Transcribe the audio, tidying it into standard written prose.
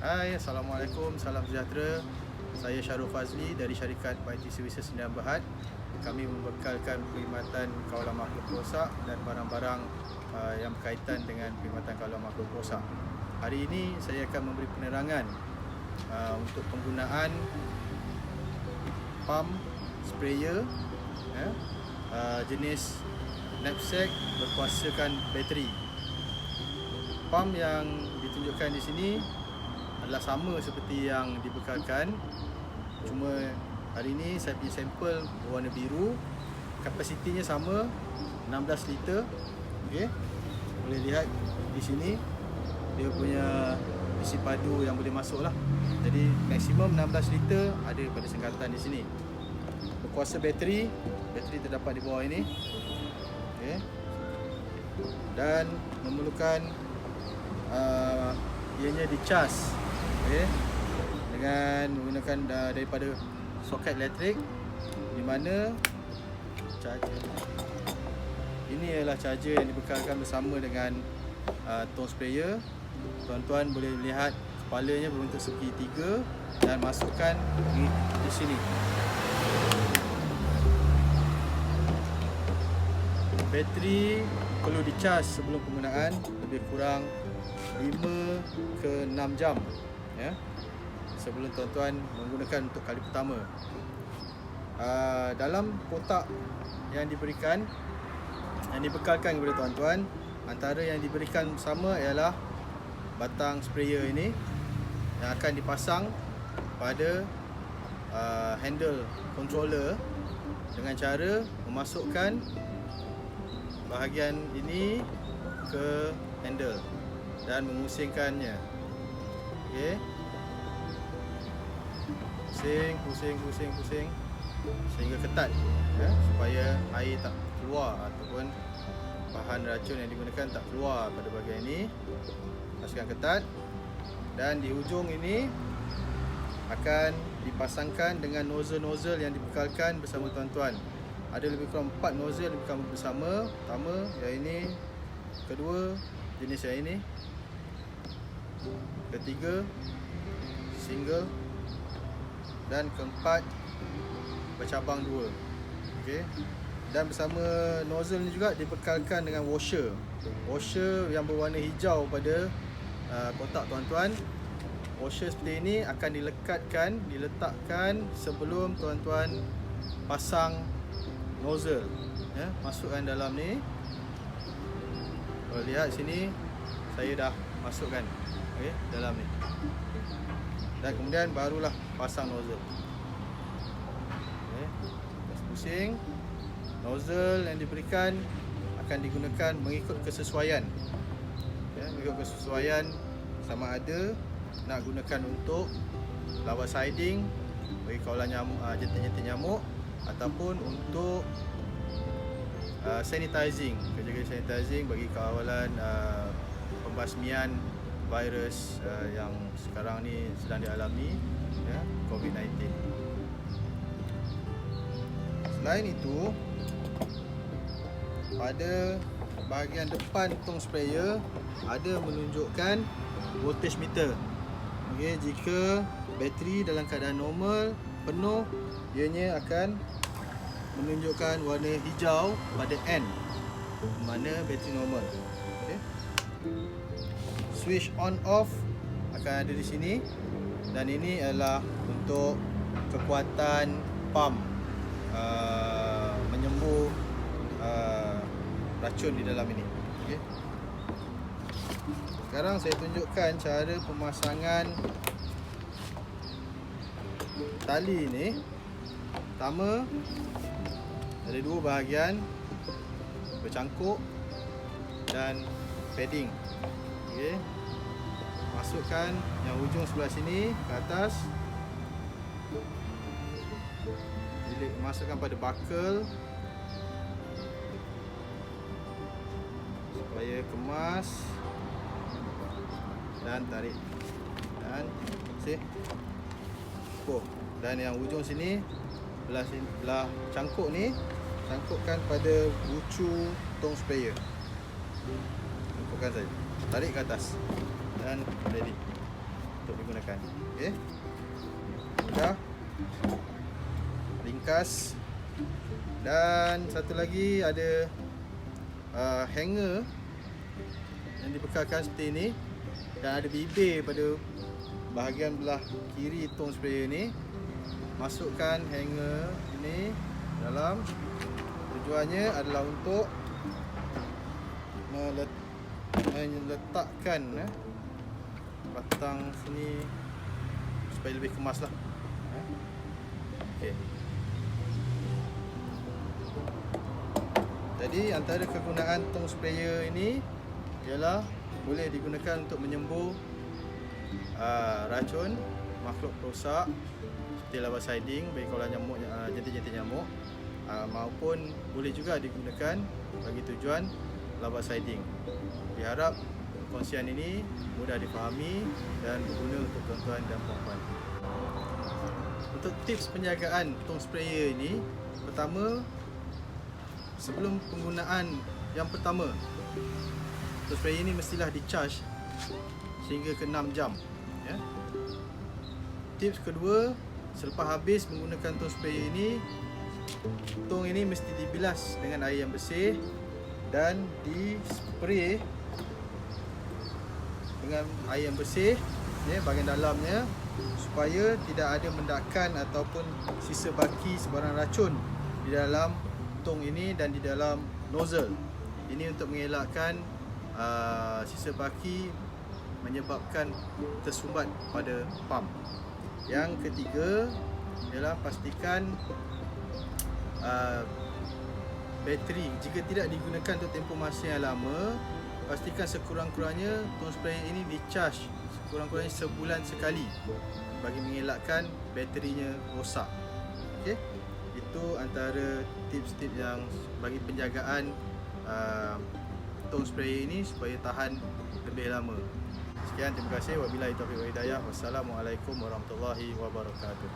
Hai, Assalamualaikum, salam sejahtera. Saya Syarul Fazli dari syarikat IT Services Sdn Bhd. Kami membekalkan perkhidmatan kawalan makhluk rosak dan barang-barang yang berkaitan dengan perkhidmatan kawalan makhluk rosak. Hari ini saya akan memberi penerangan untuk penggunaan pump sprayer jenis knapsack berkuasakan bateri. Pump yang ditunjukkan di sini adalah sama seperti yang dibekalkan, cuma hari ini saya punya sampel berwarna biru. Kapasitinya sama 16 liter. Okey, boleh lihat di sini dia punya isi padu yang boleh masuk lah. Jadi maksimum 16 liter ada pada sengkatan di sini. Berkuasa bateri terdapat di bawah ini. Okey, dan memerlukan ianya dicas, dengan menggunakan daripada soket elektrik, di mana ini ialah charger yang dibekalkan bersama dengan tone sprayer. Tuan-tuan boleh lihat kepalanya berbentuk segitiga dan masukkan di sini. Bateri perlu dicas sebelum penggunaan lebih kurang 5 ke 6 jam sebelum tuan-tuan menggunakan untuk kali pertama. Dalam kotak yang diberikan, yang dibekalkan kepada tuan-tuan, antara yang diberikan bersama ialah batang sprayer ini yang akan dipasang pada handle controller dengan cara memasukkan bahagian ini ke handle dan memusingkannya. Okey, pusing sehingga ketat, supaya air tak keluar ataupun bahan racun yang digunakan tak keluar pada bahagian ini. Pastikan ketat, dan di ujung ini akan dipasangkan dengan nozzle-nozzle yang dibekalkan bersama tuan-tuan. Ada lebih kurang 4 nozzle dibekalkan bersama. Pertama yang ini, kedua jenis yang ini, ketiga single, dan keempat bercabang 2. Okey, dan bersama nozzle ni juga dibekalkan dengan washer yang berwarna hijau pada kotak tuan-tuan. Washer seperti ini akan diletakkan sebelum tuan-tuan pasang nozzle, masukkan dalam ni. Kalau lihat sini, saya dah masukkan dalam ni, dan kemudian barulah pasang nozzle. Pusing. Nozzle yang diberikan akan digunakan mengikut kesesuaian, sama ada nak gunakan untuk lawan siding bagi kawalan jentik-jentik nyamuk, ataupun untuk sanitizing, kerja-kerja sanitizing bagi kawalan pembasmian virus yang sekarang ni sedang dialami, COVID-19. Selain itu, pada bahagian depan tong sprayer ada menunjukkan voltage meter. Okey, jika bateri dalam keadaan normal penuh, ianya akan menunjukkan warna hijau pada N, mana bateri normal. Okey, switch on off akan ada di sini, dan ini adalah untuk kekuatan pump menyembur racun di dalam ini. Okey, sekarang saya tunjukkan cara pemasangan tali ini. Pertama, ada 2 bahagian, bercangkuk dan padding. Okey, masukkan yang ujung sebelah sini ke atas, masukkan pada buckle supaya kemas, dan tarik, dan dan yang ujung sini, belah cangkuk ni, cangkukkan pada bucu tong sprayer. Cangkukkan saja, tarik ke atas, dan ready. untuk digunakan. Okey. Mudah, ringkas. Dan satu lagi ada hanger yang dibekalkan seperti ini, dan ada bibir pada bahagian belah kiri tong sprayer ni. Masukkan hanger ini dalam. Tujuannya adalah untuk meletakkan batang sini supaya lebih kemas lah. Okey. Jadi antara kegunaan tong sprayer ini ialah boleh digunakan untuk menyembur racun, makhluk perosak seperti lava siding bagi kaulah nyamuk, jentik-jentik nyamuk, maupun boleh juga digunakan bagi tujuan lava siding. Diharap kongsian ini mudah difahami dan berguna untuk tuan-tuan dan puan-puan. Untuk tips penjagaan tong sprayer ini, pertama, sebelum penggunaan yang pertama, tong sprayer ini mestilah di-charge sehingga ke 6 jam. Ya. Tips kedua, selepas habis menggunakan tong sprayer ini, tong ini mesti dibilas dengan air yang bersih dan di-spray dengan air yang bersih, ya, bahagian dalamnya, supaya tidak ada mendakan ataupun sisa baki sebarang racun di dalam tong ini dan di dalam nozzle. Ini untuk mengelakkan sisa baki menyebabkan tersumbat pada pump. Yang ketiga ialah pastikan bateri, jika tidak digunakan untuk tempoh masa yang lama, pastikan sekurang-kurangnya tong sprayer ini di-charge sekurang-kurangnya sebulan sekali bagi mengelakkan baterinya rosak. Okey, itu antara tips-tips yang bagi penjagaan tong sprayer ini supaya tahan lebih lama. Sekian, terima kasih. Wabillahi taufiq wal hidayah. Wassalamualaikum warahmatullahi wabarakatuh.